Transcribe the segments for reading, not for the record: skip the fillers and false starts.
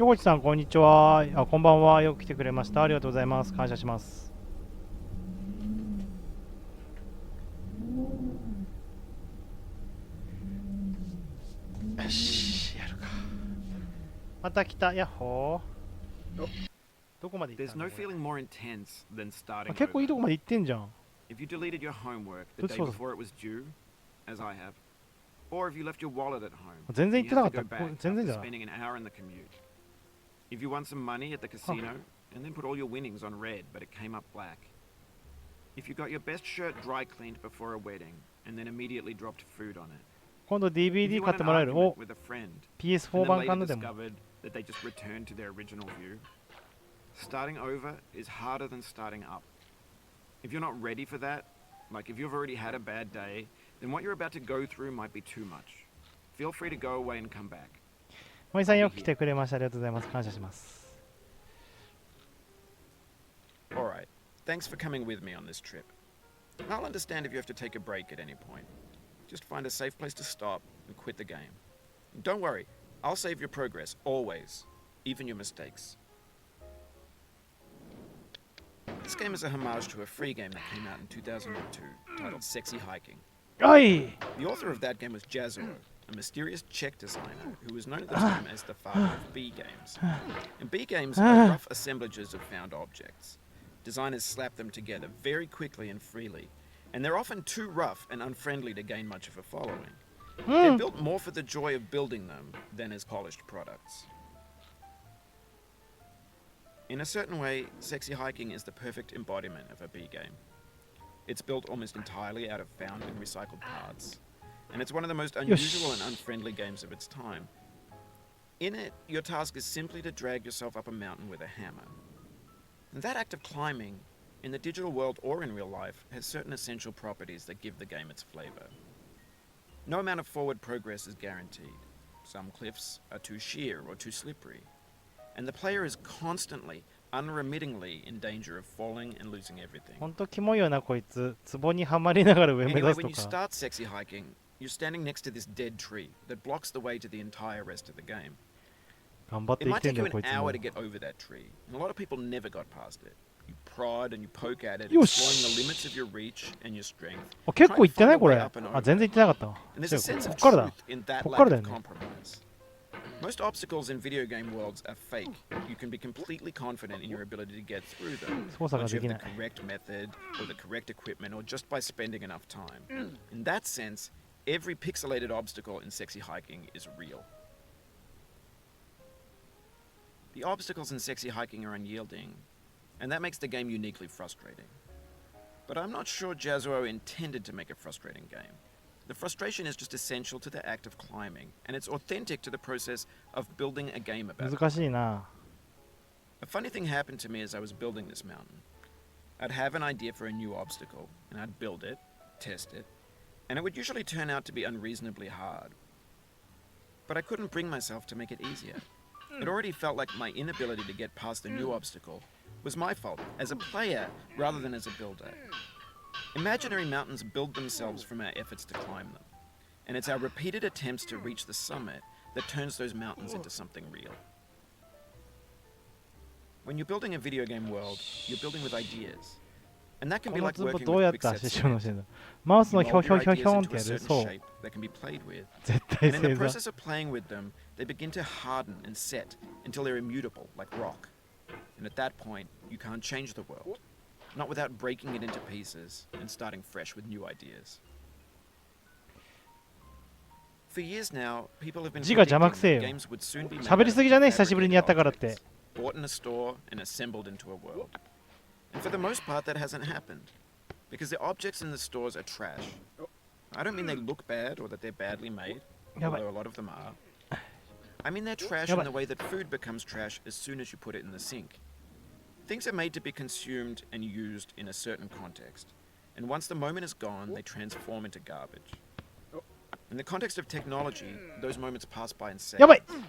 横地さん、こんにちは。こんばんは。よく来てくれました。ありがとうございます。感謝します。よし、やるか。また来た。ヤッホー。どこまで行ったの？結構いいとこまで行ってんじゃん。If you deleted your homework the day before it was due, as I have, or if you left your wallet at home, 全然行ってなかった。 全然じゃない。Spending an hour in the commute. If you won some money at the casino and then put all your winnings on red, but it came up black. If you got your best shirt dry cleaned before a wedding and then immediately dropped food on it. 今度 DVD 買ってもらえる。お、PS4 版買うのでも。That they just returned to their original view. Starting over is harder than starting up. If you're not ready for that, like if you've already had a bad day, then what you're about to go through might be too much. Feel free to go away and come back. 森さんよく来てくれました。ありがとうございます。感謝します。Alright, thanks for coming with me on this trip. I'll understand if you have to take a break at any point. Just find a safe place to stop and quit the game. Don't worry, I'll save your progress, always, even your mistakes. This game is a homage to a free game that came out in 2002 titled Sexy Hiking. Aye. The author of that game was Jazuo, a mysterious Czech designer who was known at the time as the father of B games. And B games are rough assemblages of found objects. Designers slap them together very quickly and freely, and they're often too rough and unfriendly to gain much of a following. They're built more for the joy of building them than as polished products. In a certain way, Sexy Hiking is the perfect embodiment of a B game. It's built almost entirely out of found and recycled parts, and it's one of the most unusual and unfriendly games of its time. In it, your task is simply to drag yourself up a mountain with a hammer. And that act of climbing, in the digital world or in real life, has certain essential properties that give the game its flavor. No amount of forward progress is guaranteed. Some cliffs are too sheer or too slippery, and the player is constantly, unremittingly in danger of falling and losing everything. 本当キモいよなこいつ。壺にはまりながら上目指 Anyway, す when と you か。 start sexy hiking, you're standing next to this dead tree that blocks the way to the entire rest of the game. 頑張って It 生 might きてん take だ you よこ an いつも。 hour to get over that tree, and a lot of people never got past it. You prod and you poke at it, exploring the limits of your reach and your strength. あ、結構行ってないこれ。 trying to find a way up and あ、全然行ってなかったわ。 And there's a sense こ of っからだ。 truth in that こっ lack からだよ of ね。 compromise. Most obstacles in video game worlds are fake. You can be completely confident in your ability to get through them 操作が once you で have き the ない。 correct method or the correct equipment or just by spending enough time. In that sense, every pixelated obstacle in Sexy Hiking is real. The obstacles in Sexy Hiking are unyielding, and that makes the game uniquely frustrating. But I'm not sure Jazuo intended to make a frustrating game. The frustration is just essential to the act of climbing, and it's authentic to the process of building a game about it. 難しいな。 A funny thing happened to me as I was building this mountain. I'd have an idea for a new obstacle, and I'd build it, test it, and it would usually turn out to be unreasonably hard. But I couldn't bring myself to make it easier. It already felt like my inability to get past the new obstacle was my fault as a player rather than as a builder. Imaginary mountains build themselves from our efforts to climb them, and it's our repeated attempts to reach the summit that turns those mountains into something real. When you're building a video game world, you're building with ideas, and that can こ be の like 壺 working どうや with って quick 足 set しようの cement. してんだ。マウスの You ひょ mold ひょ your ひょひょ ideas んって into や a る。 certain そう。 shape that can be played with. 絶対 And in 正 the 座。 process of playing with them, they begin to harden and set until they're immutable, like rock. And at that point, you can't change the world, not without breaking it into pieces and starting fresh with new ideas. For years now, people have been 字が邪魔く predicting せえ that よ。 games would soon be made 喋り out すぎじゃ of ね？久しぶりにやったからって。 fabricated objects, bought in a store and assembled into a world. And for the most part, that hasn't happened, because the objects in the stores are trash. I don't mean they look bad or that they're badly made, although a lot of them are. I mean they're trash in the way that food becomes trash as soon as you put it in the sink. Things are made to be consumed and used in a certain context, and once the moment is gone, they transform into garbage. In the context of technology, those moments pass by in やばい。 seconds.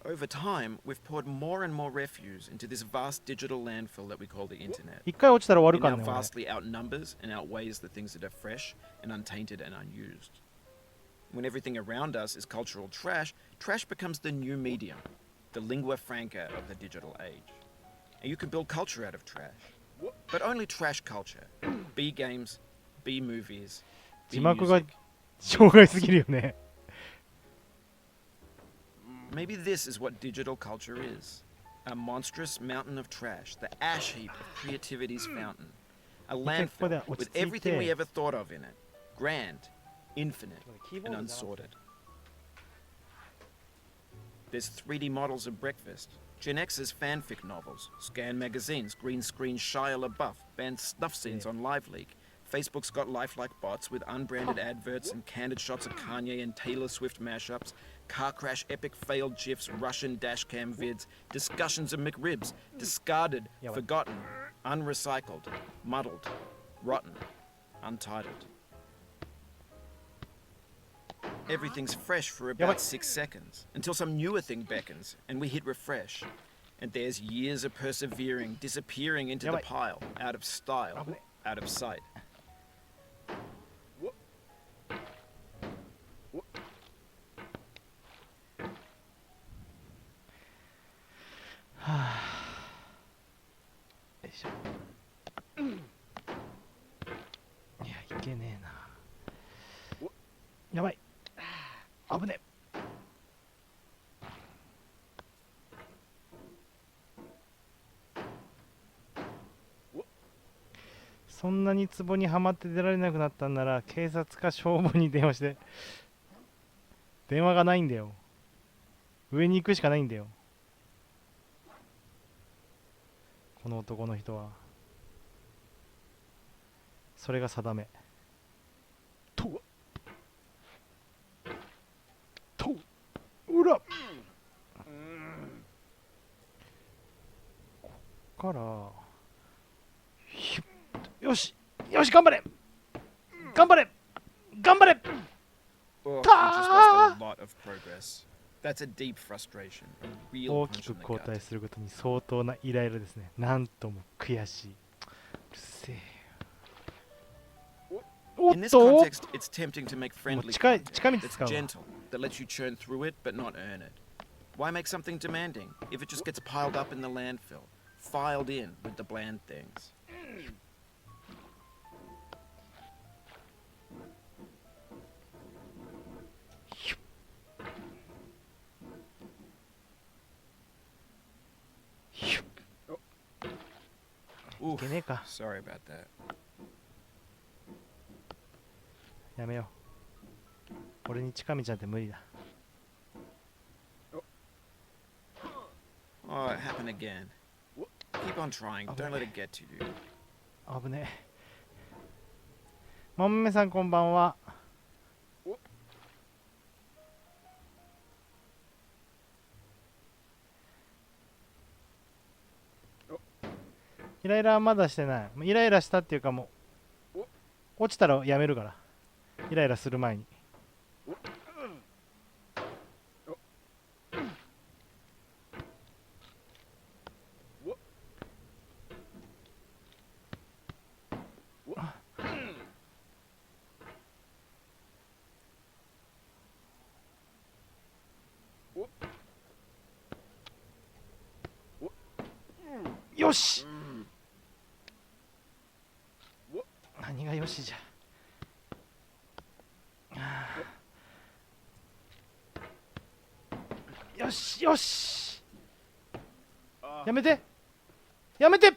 Over time, we've poured more and more refuse into this vast digital landfill that we call the internet. 一回落ちたら終わる It か now らね。俺 vastly outnumbers and outweighs the things that are fresh and untainted and unused. When everything around us is cultural trash, trash becomes the new medium, the lingua franca of the digital age. And you can build culture out of trash. But only trash culture. B games, B movies, 字 B 幕が music. 障害すぎるよね。 Maybe this is what digital culture is. A monstrous mountain of trash, the ash heap of creativity's fountain. A landfill with everything we ever thought of in it. Grand, infinite, and unsorted. There's 3D models of breakfast, Gen X's fanfic novels, scan magazines, green screen Shia LaBeouf, banned snuff scenes on LiveLeak. Facebook's got lifelike bots with unbranded adverts and candid shots of Kanye and Taylor Swift mashups, car crash epic failed GIFs, Russian dashcam vids, discussions of McRibs, discarded, forgotten, unrecycled, muddled, rotten, untitled. Everything's fresh for about 6 seconds, until some newer thing beckons, and we hit refresh. And there's years of persevering, disappearing into the pile, out of style, out of sight. Ah. いや、いけねえな。やばい。危ねえ。そんなに壺にはまって出られなくなったんなら警察か消防に電話して。電話がないんだよ。上に行くしかないんだよ。この男の人は。それが定め。とうら、こっからよしよし、頑張れ頑張れ頑張れ。 Oh, we just lost a lot of progress. That's a deep frustration, a real 大き punch く in the 後 gut. 退することに相当なイライラですね。なんとも悔しい。うるせえ。おっ In this と context, it's tempting to make もう friendly 近 content 道 that's 使うわ。 gentle, that lets you churn through it but not earn it. Why make something demanding if it just gets piled up in the landfill, filed in with the bland things? Oof, いけねえか。 sorry about that. やめよう。俺に近道なんて無理だ。 Oh, it happened again. Keep on trying. Don't let it get to you. 危ねえ。もんめさんこんばんは。イライラはまだしてない。イライラしたっていうかもう落ちたらやめるから。イライラする前に。よし。何がよしじゃ。よしよし。やめてやめて。